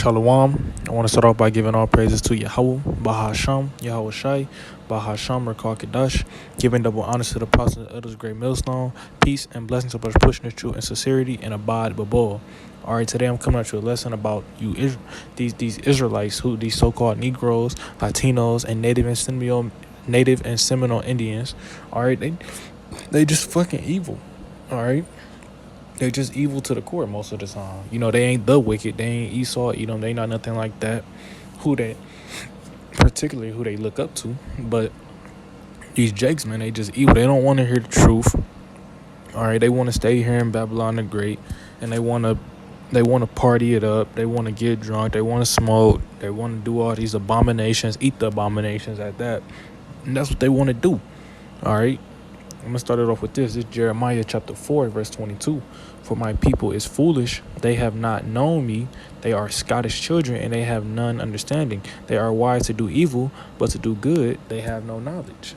Shalom. I want to start off by giving all praises to Yahweh, Bahasham, Yahweh Shai, Bahasham, Rakal Kadash, giving double honors to the apostles of others, great millstone, peace and blessings of us pushing the truth and sincerity and abide babol. All right, today I'm coming at you a lesson about these Israelites, who these so-called Negroes, Latinos, and Native and Seminole Indians. All right, they just fucking evil. All right. They're just evil to the core most of the time. You know, they ain't the wicked. They ain't Esau, Edom. They not nothing like that. Particularly who they look up to. But these Jakes, man, they just evil. They don't want to hear the truth. All right, they want to stay here in Babylon the Great, and they want to party it up. They want to get drunk. They want to smoke. They want to do all these abominations, eat the abominations at that. And that's what they want to do. All right. I'm going to start it off with this. This is Jeremiah chapter 4, verse 22. For my people is foolish. They have not known me. They are Scottish children, and they have none understanding. They are wise to do evil, but to do good, they have no knowledge.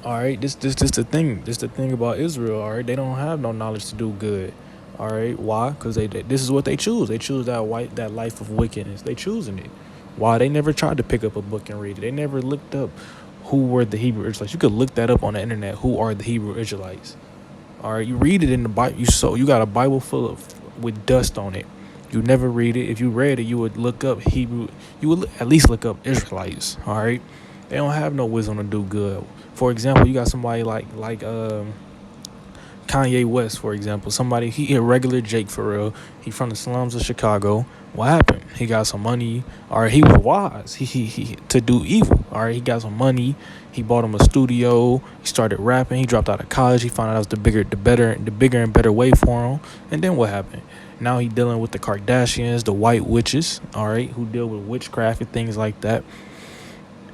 All right, this the thing. This the thing about Israel, all right? They don't have no knowledge to do good. All right, why? Because this is what they choose. They choose that life of wickedness. They choosing it. Why? They never tried to pick up a book and read it. They never looked up who were the Hebrew Israelites. You could look that up on the internet. Who are the Hebrew Israelites? All right, you read it in the Bible. You got a Bible with dust on it. You never read it. If you read it, you would look up Hebrew. You would at least look up Israelites. All right, they don't have no wisdom to do good. For example, you got somebody like Kanye West, for example. Somebody, he a regular Jake for real. He from the slums of Chicago. What happened? He got some money. All right, he was wise. He to do evil. All right, he got some money. He bought him a studio. He started rapping. He dropped out of college. He found out it was the bigger and better way for him. And then what happened? Now he dealing with the Kardashians, the white witches. All right, who deal with witchcraft and things like that.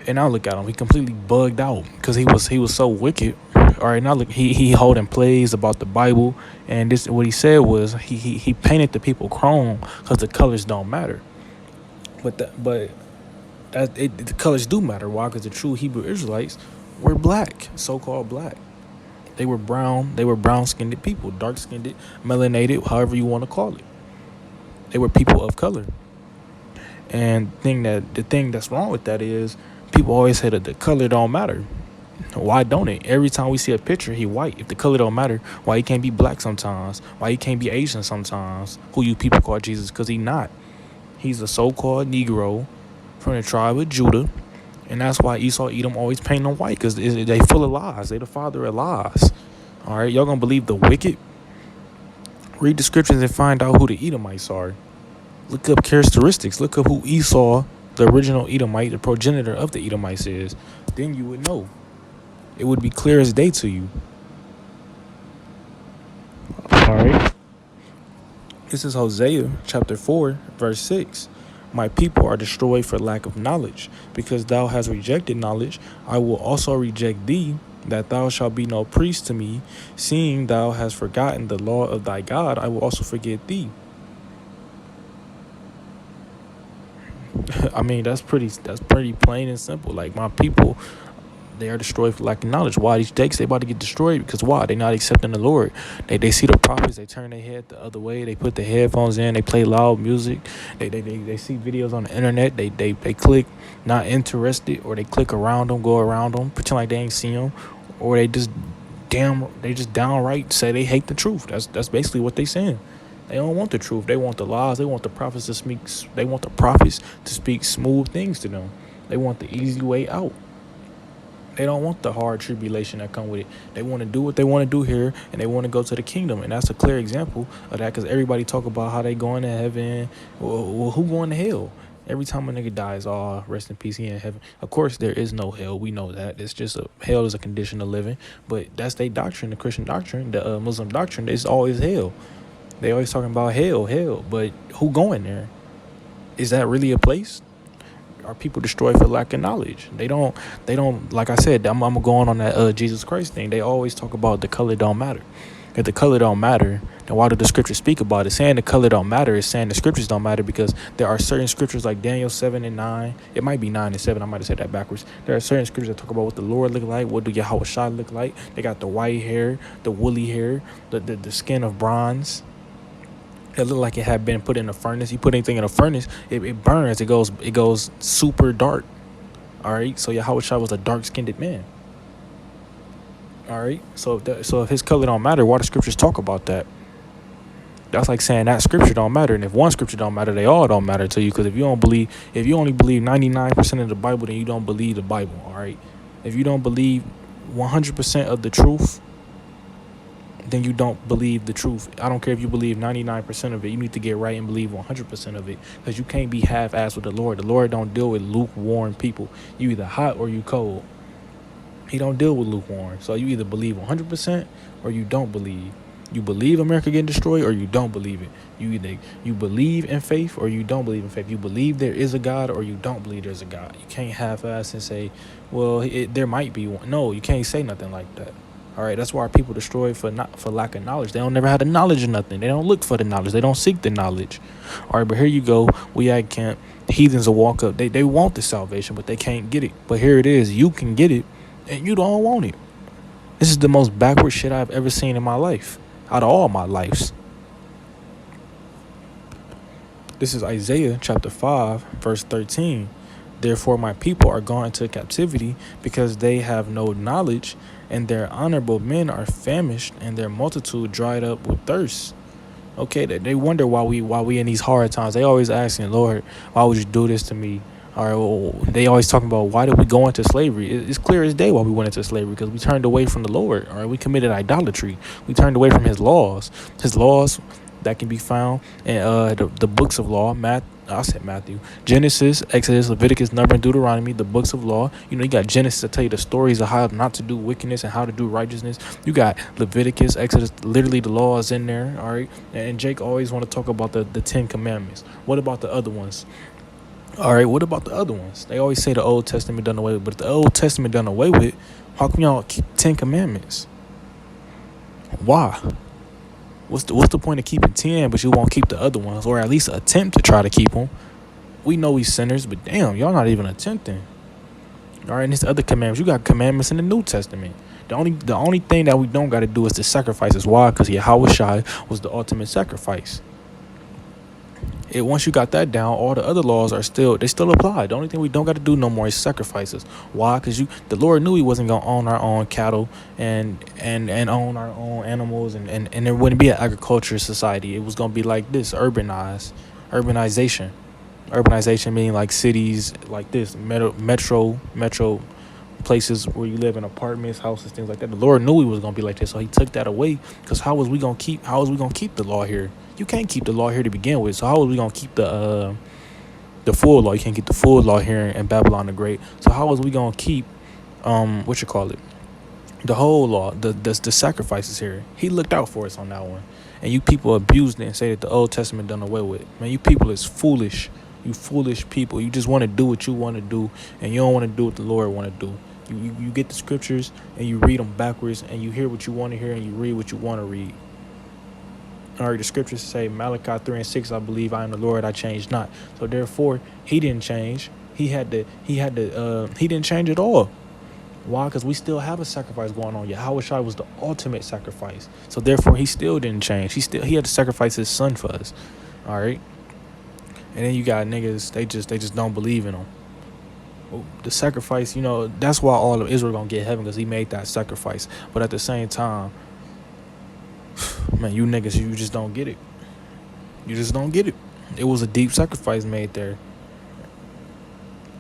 And now look at him. He completely bugged out because he was so wicked. All right, now look, he holding plays about the Bible, and this what he said was he painted the people chrome because the colors don't matter. But the colors do matter. Why? Because the true Hebrew Israelites were black, so-called black. They were brown. They were brown-skinned people, dark-skinned, melanated, however you want to call it. They were people of color. And the thing that's wrong with that is people always say that the color don't matter. Why don't it? Every time we see a picture, he white. If the color don't matter, why he can't be black sometimes? Why he can't be Asian sometimes? Who you people call Jesus? Because he not. He's a so-called Negro from the tribe of Judah. And that's why Esau, Edom always paint them white. Because they full of lies. They the father of lies. All right, y'all gonna believe the wicked? Read the scriptures and find out who the Edomites are. Look up characteristics. Look up who Esau, the original Edomite, the progenitor of the Edomites is. Then you would know. It would be clear as day to you. All right. This is Hosea chapter 4, verse 6. My people are destroyed for lack of knowledge. Because thou hast rejected knowledge, I will also reject thee, that thou shalt be no priest to me. Seeing thou hast forgotten the law of thy God, I will also forget thee. I mean, that's pretty plain and simple. Like, my people, they are destroyed for lack of knowledge. Why these Jakes, they about to get destroyed? Because why? They not accepting the Lord. They see the prophets, they turn their head the other way, they put the headphones in, they play loud music, they see videos on the internet, they click not interested, or they click around them, go around them, pretend like they ain't see them, or they just downright say they hate the truth. That's basically what they saying. They don't want the truth. They want the lies. They want the prophets to speak. They want the prophets to speak smooth things to them. They want the easy way out. They don't want the hard tribulation that come with it. They want to do what they want to do here, and they want to go to the kingdom. And that's a clear example of that, because everybody talk about how they going to heaven. Well, who going to hell? Every time a nigga dies, rest in peace, he in heaven. Of course, there is no hell. We know that. It's just hell is a condition of living. But that's their doctrine, the Christian doctrine, the Muslim doctrine. It's always hell. They always talking about hell. But who going there? Is that really a place? Are people destroyed for lack of knowledge? They don't, like I said, I'm go on that Jesus Christ thing. They always talk about the color don't matter. If the color don't matter, then why do the scriptures speak about it? Saying the color don't matter is saying the scriptures don't matter, because there are certain scriptures like Daniel 7 and 9. It might be 9 and 7. I might have said that backwards. There are certain scriptures that talk about what the Lord look like. What do Yahweh Shai look like? They got the white hair, the woolly hair, the skin of bronze. It looked like it had been put in a furnace. You put anything in a furnace, it burns. It goes super dark. All right. So Yahushua was a dark skinned man. All right. So if his color don't matter, why the scriptures talk about that? That's like saying that scripture don't matter, and if one scripture don't matter, they all don't matter to you. Because if you only believe 99% of the Bible, then you don't believe the Bible. All right. If you don't believe 100% of the truth, then you don't believe the truth. I don't care if you believe 99% of it. You need to get right and believe 100% of it, because you can't be half-assed with the Lord. The Lord don't deal with lukewarm people. You either hot or you cold. He don't deal with lukewarm. So you either believe 100% or you don't believe. You believe America getting destroyed or you don't believe it. You believe in faith or you don't believe in faith. You believe there is a God or you don't believe there's a God. You can't half-ass and say, well, there might be one. No, you can't say nothing like that. All right, that's why people destroy for lack of knowledge. They don't never have the knowledge of nothing. They don't look for the knowledge. They don't seek the knowledge. All right, but here you go. We at camp. Heathens will walk up. They want the salvation, but they can't get it. But here it is. You can get it, and you don't want it. This is the most backward shit I've ever seen in my life. Out of all my lives. This is Isaiah chapter 5, verse 13. Therefore my people are gone into captivity, because they have no knowledge, and their honorable men are famished, and their multitude dried up with thirst. Okay, they wonder why we in these hard times. They always asking, Lord, why would you do this to me? Or they always talking about, why did we go into slavery? It's clear as day why we went into slavery, because we turned away from the Lord. All right, we committed idolatry. We turned away from his laws that can be found in the books of law. Matthew, Genesis, Exodus, Leviticus, Number, and Deuteronomy, the books of law. You got Genesis to tell you the stories of how not to do wickedness and how to do righteousness. You got Leviticus, Exodus, literally the law is in there. All right, and Jake always want to talk about the 10 commandments. What about the other ones? All right, what about the other ones? They always say the Old Testament done away with, but if the Old Testament done away with, how come y'all keep 10 commandments? Why? What's the point of keeping 10, but you won't keep the other ones, or at least attempt to try to keep them? We know we sinners, but damn, y'all not even attempting. All right, and it's the other commandments. You got commandments in the New Testament. The only thing that we don't got to do is the sacrifices. Why? Because Yahushua was the ultimate sacrifice. Once you got that down, all the other laws still apply. The only thing we don't got to do no more is sacrifices. Why? Because the Lord knew he wasn't going to own our own cattle and own our own animals, and there wouldn't be an agriculture society. It was going to be like this, urbanization. Urbanization meaning like cities like this, metro places where you live in apartments, houses, things like that. The Lord knew he was going to be like this, so he took that away. Because how was we going to keep the law here? You can't keep the law here to begin with. So how are we gonna keep the full law? You can't keep the full law here in Babylon the Great. So how is we gonna keep the whole law, the sacrifices here? He looked out for us on that one. And you people abused it and say that the Old Testament done away with. Man, you people is foolish. You foolish people. You just want to do what you want to do, and you don't want to do what the Lord want to do. You get the scriptures and you read them backwards, and you hear what you want to hear and you read what you want to read. All right, the scriptures say, Malachi 3:6, I believe I am the Lord, I change not. So therefore, he didn't change. He didn't change at all. Why? Because we still have a sacrifice going on. Yahushua was the ultimate sacrifice. So therefore, he still didn't change. He had to sacrifice his son for us. All right. And then you got niggas, they just don't believe in him. The sacrifice, that's why all of Israel gonna get heaven, because he made that sacrifice. But at the same time, man, you niggas, you just don't get it. You just don't get it. It was a deep sacrifice made there.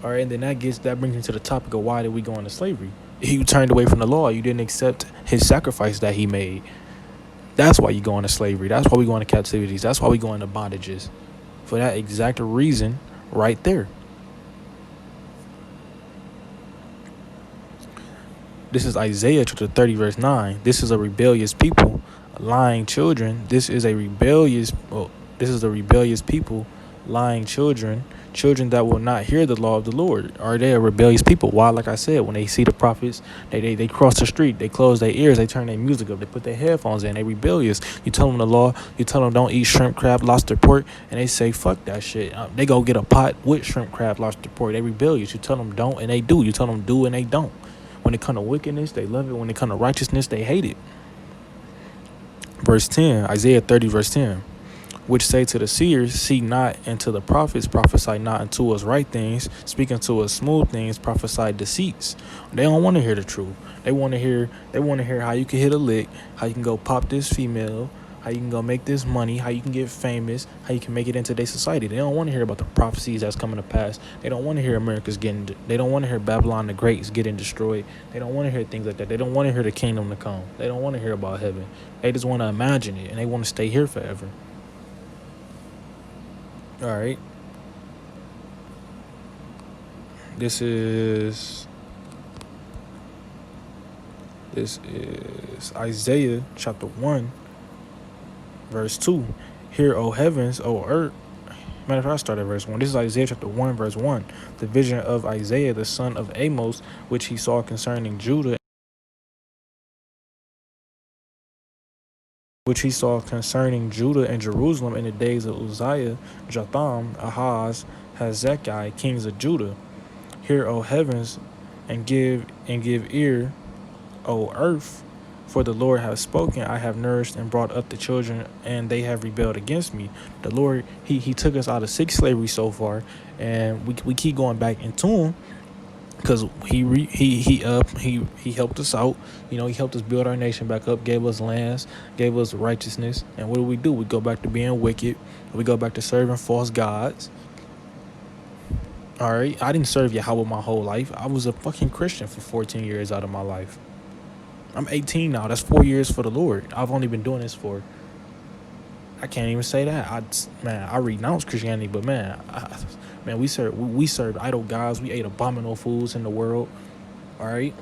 All right, and then that brings me to the topic of why did we go into slavery? You turned away from the law. You didn't accept his sacrifice that he made. That's why you go into slavery. That's why we go into captivities. That's why we go into bondages. For that exact reason right there. This is Isaiah chapter 30, verse 9. This is a rebellious people, lying children. This is the rebellious people, lying children that will not hear the law of the Lord. Are they a rebellious people? Why? Like I said, when they see the prophets, they cross the street, they close their ears, they turn their music up, they put their headphones in, they rebellious. You tell them the law, you tell them don't eat shrimp, crab, lobster, pork, and they say fuck that shit. They go get a pot with shrimp, crab, lobster, pork. They rebellious. You tell them don't, and they do. You tell them do, and they don't. When it comes to wickedness, they love it. When it comes to righteousness, they hate it. Verse 10, Isaiah 30, verse 10. which say to the seers, see not, and to the prophets, prophesy not unto us right things, speak unto us smooth things, prophesy deceits. They don't want to hear the truth. They want to hear how you can hit a lick, how you can go pop this female, how you can go make this money, how you can get famous, how you can make it into their society. They don't want to hear about the prophecies that's coming to pass. They don't want to hear they don't want to hear Babylon the Great is getting destroyed. They don't want to hear things like that. They don't want to hear the kingdom to come. They don't want to hear about heaven. They just want to imagine it, and they want to stay here forever. All right. This is Isaiah chapter 1, verse 2. Hear, O heavens, O earth. Matter of fact, I start at verse 1. This is Isaiah chapter 1, verse 1. The vision of Isaiah, the son of Amos, which he saw concerning Judah, and Jerusalem in the days of Uzziah, Jotham, Ahaz, Hezekiah, kings of Judah. Hear, O heavens, and give ear, O earth, for the Lord has spoken. I have nourished and brought up the children, and they have rebelled against me. The Lord, he took us out of 6 slavery so far, and we keep going back into him because he helped us out. He helped us build our nation back up, gave us lands, gave us righteousness. And what do? We go back to being wicked. We go back to serving false gods. All right, I didn't serve Yahweh my whole life. I was a fucking Christian for 14 years out of my life. I'm 18 now. That's 4 years for the Lord. I've only been doing this for, I can't even say that. I renounced Christianity, but we served idol gods. We ate abominable foods in the world. All right.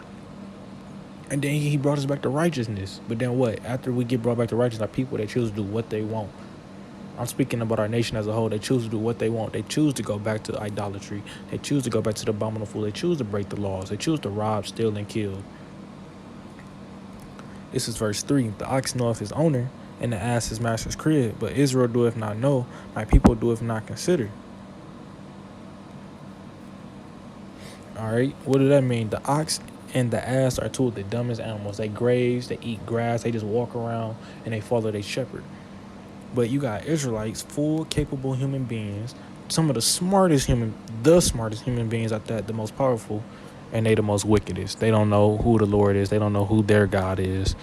And then he brought us back to righteousness. But then what? After we get brought back to righteousness, our people, they choose to do what they want. I'm speaking about our nation as a whole. They choose to do what they want. They choose to go back to idolatry. They choose to go back to the abominable food. They choose to break the laws. They choose to rob, steal, and kill. This is verse 3. The ox knoweth his owner, and the ass his master's crib. But Israel doeth not know, my people doeth not consider. All right, what does that mean? The ox and the ass are two of the dumbest animals. They graze, they eat grass, they just walk around, and they follow their shepherd. But you got Israelites, full, capable human beings, some of the smartest human beings at that, the most powerful, and they the most wickedest. They don't know who the Lord is. They don't know who their God is.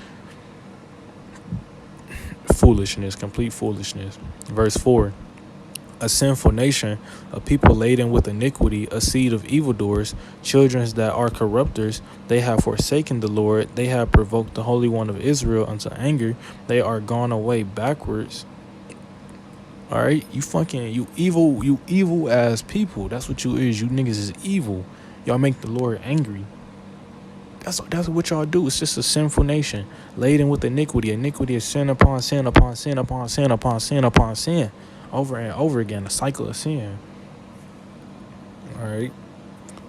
Foolishness, complete foolishness. Verse 4. A sinful nation, a people laden with iniquity, a seed of evildoers, children that are corrupters. They have forsaken the Lord. They have provoked the Holy One of Israel unto anger. They are gone away backwards. All right, you evil ass people. That's what you is. You niggas is evil. Y'all make the Lord angry. That's what y'all do. It's just a sinful nation laden with iniquity. Iniquity is sin upon sin upon sin upon sin upon sin upon sin, over and over again. A cycle of sin. All right.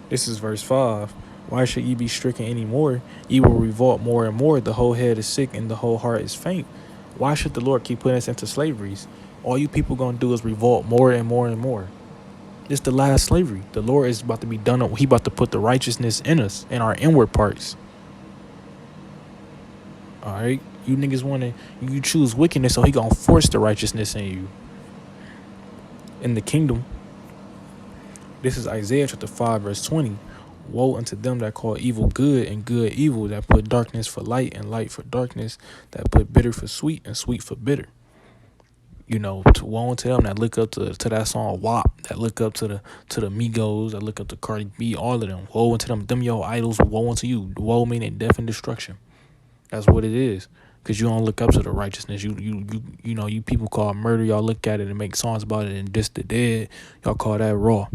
This is verse 5. Why should ye be stricken any more? Ye will revolt more and more. The whole head is sick and the whole heart is faint. Why should the Lord keep putting us into slaveries? All you people gonna do is revolt more and more and more. It's the last slavery. The Lord is about to be done. He about to put the righteousness in us, in our inward parts. All right? You niggas you choose wickedness, so he gonna force the righteousness in you. In the kingdom. This is Isaiah chapter 5, verse 20. Woe unto them that call evil good and good evil, that put darkness for light and light for darkness, that put bitter for sweet and sweet for bitter. Woe unto them that look up to that song WAP, that look up to the Migos, that look up to Cardi B, all of them. Woe unto them your idols, woe unto you. Woe meaning death and destruction. That's what it is. Because you don't look up to the righteousness. You people call it murder. Y'all look at it and make songs about it and diss the dead. Y'all call that raw.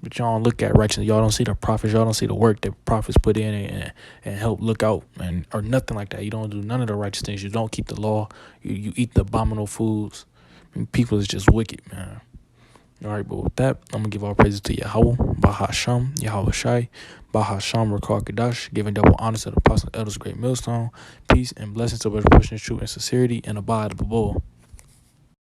But y'all don't look at righteousness. Y'all don't see the prophets. Y'all don't see the work that prophets put in and help look out or nothing like that. You don't do none of the righteous things. You don't keep the law. You eat the abominable foods. People is just wicked, man. All right, but with that, I'm going to give all praises to Yahweh, Bahasham, Yahweh Shai, Bahasham, Rakar Kadash, giving double honor to the apostle elders, great millstone, peace and blessings to brothers pushing truth and sincerity, and abide the bull.